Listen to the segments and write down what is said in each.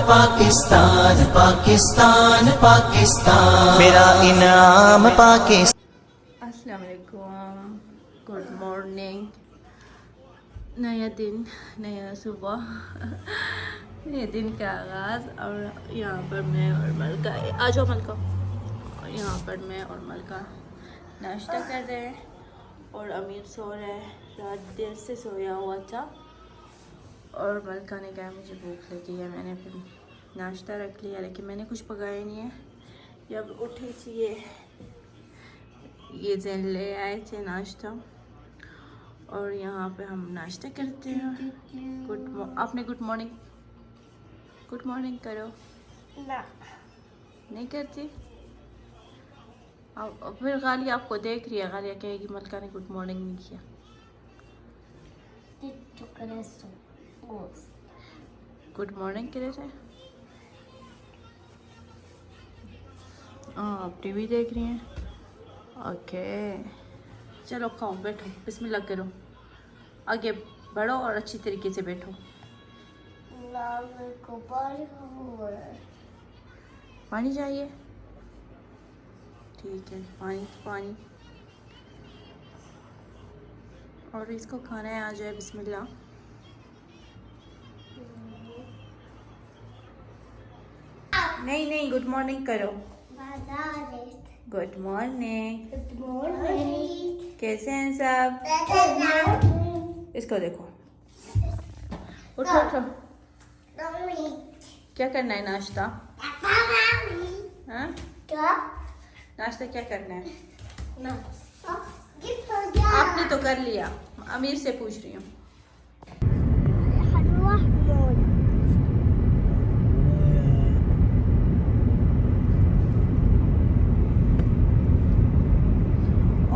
पाकिस्तान पाकिस्तान पाकिस्तान मेरा इनाम पाकिस्तान। अस्सलाम वालेकुम, गुड मॉर्निंग। नया दिन, नया सुबह, नए दिन का आगाज़। और यहाँ पर मैं और मलका, आ जाओ मलका, यहाँ पर मैं और मलका नाश्ता कर रहे हैं और अमीर सो रहा है। रात देर से सोया हुआ था और मलका ने कहा मुझे भूख लगी है। मैंने फिर नाश्ता रख लिया, लेकिन मैंने कुछ पकाया नहीं है। जब उठी थी ये जैन ले आए थे नाश्ता और यहाँ पे हम नाश्ता करते हैं। आपने गुड मॉर्निंग करो ना, नहीं करती। अब फिर गालिया आपको देख रही है, गालिया कहेगी मलका ने गुड मॉर्निंग नहीं किया। गुड मॉर्निंग करे थे। आप टीवी देख रही हैं? ओके, चलो खाओ, बैठो, बिस्मिल्लाह करो, आगे बढ़ो और अच्छी तरीके से बैठो। पानी चाहिए? ठीक है, पानी। और इसको खाना है, आ जाए, बिस्मिल्लाह। नहीं, गुड मॉर्निंग करो। Good morning. कैसे हैं सब? इसको देखो, उठो। क्या करना है नाश्ता? हाँ? नाश्ता क्या करना है? आपने तो कर लिया, अमीर से पूछ रही हूँ।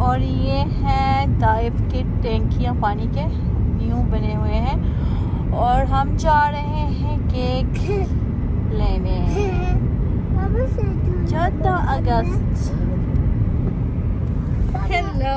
और ये हैं ताइफ के टैंकियाँ पानी के, न्यू बने हुए हैं और हम जा रहे हैं केक लेने। 14 अगस्त। हेलो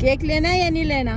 केक लेना है या नहीं लेना?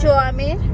शो आमिर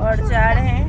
और जा रहे हैं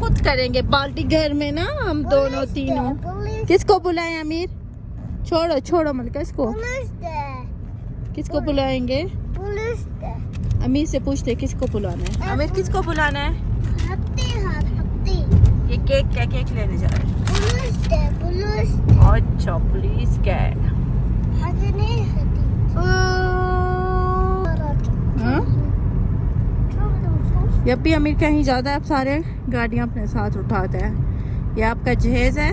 खुद करेंगे बाल्टी घर में ना, हम दोनों तीनों। किसको बुलाएं आमिर? छोड़ो मलका, इसको किसको बुलाएंगे? अमीर से पूछते किसको बुलाना है। अमीर किसको बुलाना है? ये केक लेने जा रहे हैं। अच्छा, पुलिस क्या है? हाँ? जब भी अमीर कहीं जाता है, अब सारे गाड़ियाँ अपने साथ उठाते हैं। ये आपका जहेज है।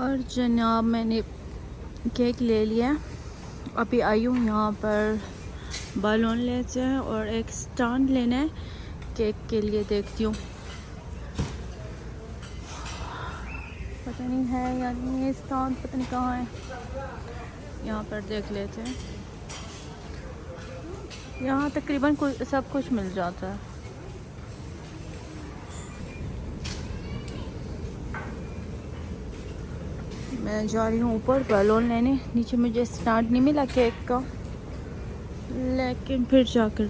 और जनाब, मैंने केक ले लिया। अभी आई हूँ यहाँ पर बालून लेते हैं और एक स्टैंड लेना है केक के लिए। देखती हूँ, पता नहीं है या नहीं, ये स्टैंड पता नहीं कहाँ है। यहाँ पर देख लेते हैं। यहाँ तकरीबन सब कुछ मिल जाता है। मैं जा रही हूँ ऊपर बैलून लेने। नीचे मुझे स्टैंड नहीं मिला केक का, लेकिन फिर जाकर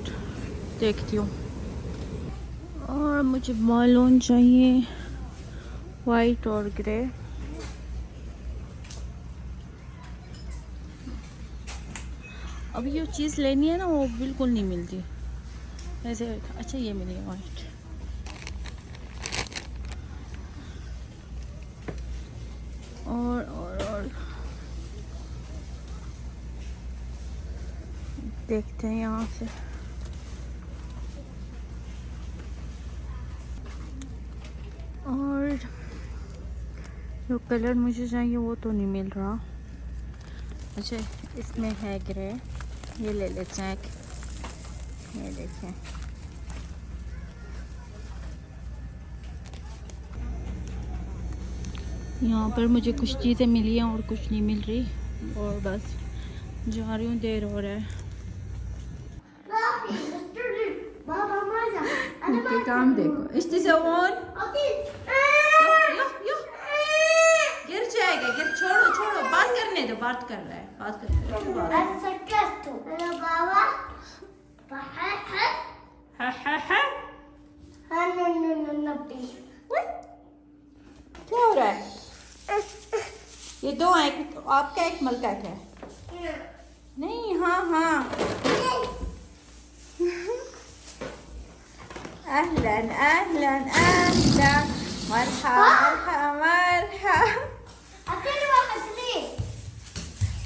देखती हूँ। और मुझे बैलून चाहिए वाइट और ग्रे। अभी जो चीज़ लेनी है ना वो बिल्कुल नहीं मिलती ऐसे। अच्छा ये मिली वाइट। और देखते हैं यहाँ से। और जो कलर मुझे चाहिए वो तो नहीं मिल रहा। अच्छा इसमें है ग्रे, ये ले लेते हैं। ये देखें, यहाँ पर मुझे कुछ चीज़ें मिली हैं और कुछ नहीं मिल रही, और बस जा रही हूँ, देर हो रहा है। इनके काम देखो। इश्तिज़ावन गिर जाएगा, गिर। छोड़ो छोड़ो, बात करने दो, बात कर रहा है, बात कर रहा है। क्या हो रहा है? ये दो हैं, आपका एक मलका है। नहीं, हाँ हाँ। अहलन अहलन अहलन, मरहबा मरहबा मरहबा।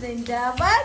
जिंदाबाद.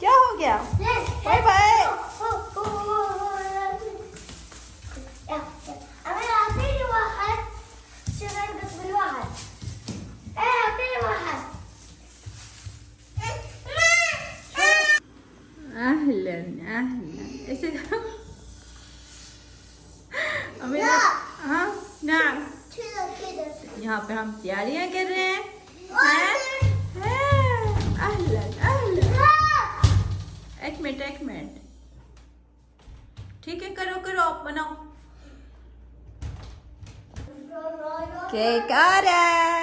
क्या हो गया? Bye bye. अहलन अहलन ऐसे हाँ ना। यहाँ पे हम तैयारियां कर रहे हैं। अहलन अहलन। एक मिनट ठीक है, करो करो, आप बनाओ। केक आ रहा है।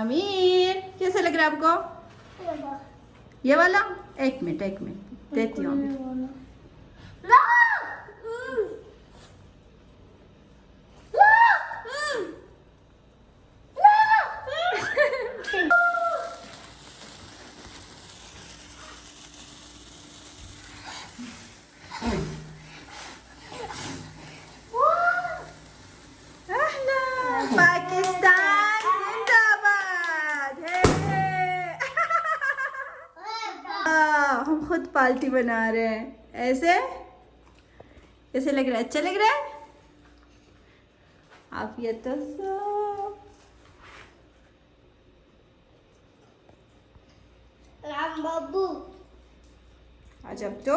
अमीर कैसे लग रहा है आपको? ये वाला? एक मिनट देती हूँ। पाकिस्तान जिंदाबाद है। हम खुद पार्टी बना रहे हैं। ऐसे लग रहा है, अच्छा लग रहा है। आप ये तो राम बाबू अजब। तो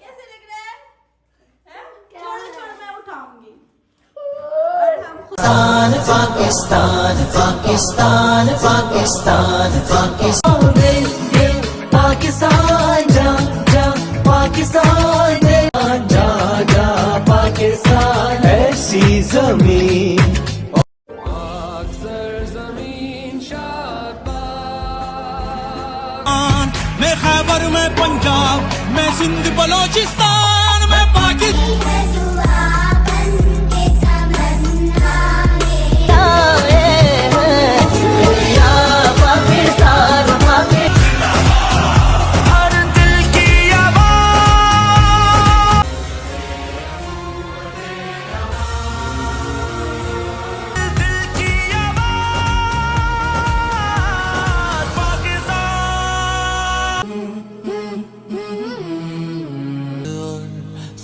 कैसे लग रहा है? छोड़ो छोड़ो, मैं उठाऊंगी। पाकिस्तान पाकिस्तान पाकिस्तान पाकिस्तान पाकिस्तान जा जा पाकिस्तान जा जा पाकिस्तान ऐसी जमीन मैं खैबर में पंजाब मैं सिंध बलोचिस्तान में पाकिस्तान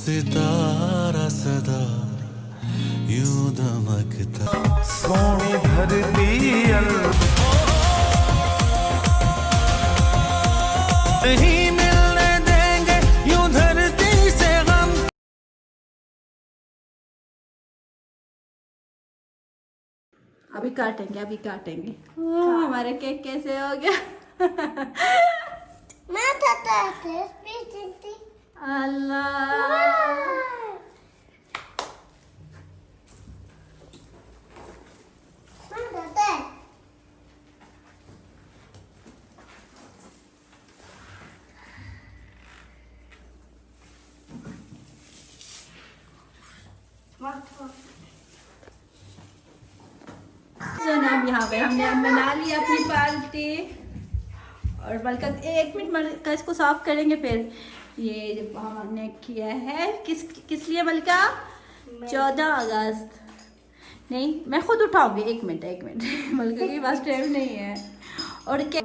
सितारा सदा नहीं मिलने देंगे यूं धरती से गम। अभी काटेंगे। हमारा केक कैसे हो गया? मैं खाता है स्पीच अल्लाह, जनाब यहाँ पे हमने अब बना लिया अपनी पार्टी। और मलका 1 मिनट मलका इसको साफ करेंगे। फिर ये जब हमने किया है किस लिए मलका? 14 अगस्त। नहीं, मैं खुद उठाऊंगी। 1 मिनट मलका के पास टाइम नहीं है। और क्या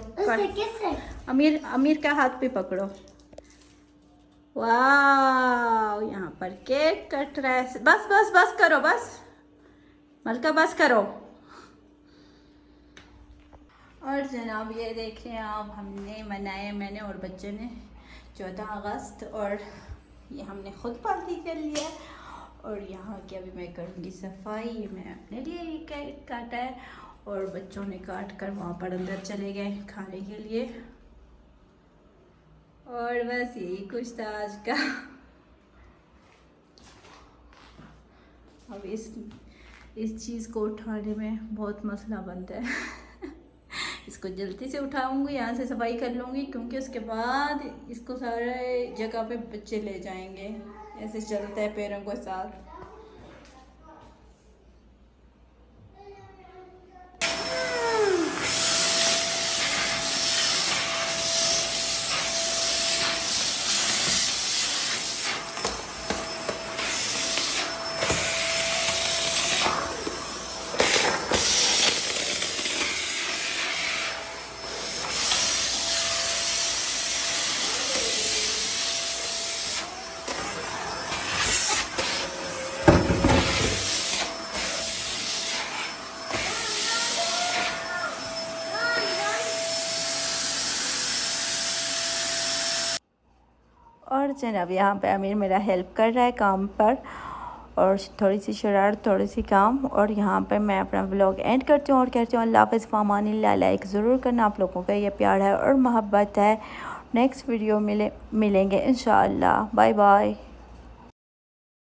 अमीर का हाथ पे पकड़ो। वाह, यहाँ पर केक कट रहा है। बस करो, बस मलका बस करो। और जनाब ये देखें आप, हमने मनाया, मैंने और बच्चे ने 14 अगस्त। और ये हमने खुद पार्टी कर लिया। और यहाँ की अभी मैं करूँगी सफाई। ये मैं अपने लिए ये केक काटा है और बच्चों ने काट कर वहाँ पर अंदर चले गए खाने के लिए। और बस यही कुछ था आज का। अब इस चीज़ को उठाने में बहुत मसला बनता है। इसको जल्दी से उठाऊंगी, यहाँ से सफाई कर लूँगी, क्योंकि उसके बाद इसको सारे जगह पे बच्चे ले जाएंगे। ऐसे चलता है पैरों के साथ। और जनाब यहाँ पे अमीर मेरा हेल्प कर रहा है काम पर, और थोड़ी सी शरारत, थोड़ी सी काम। और यहाँ पर मैं अपना व्लॉग एंड करती हूँ और कहती हूँ अल्लाह हाफ़िज़, फ़ामानिल्लाह। लाइक ज़रूर करना, आप लोगों का ये प्यार है और मोहब्बत है। नेक्स्ट वीडियो मिलेंगे इंशाअल्लाह। Bye bye.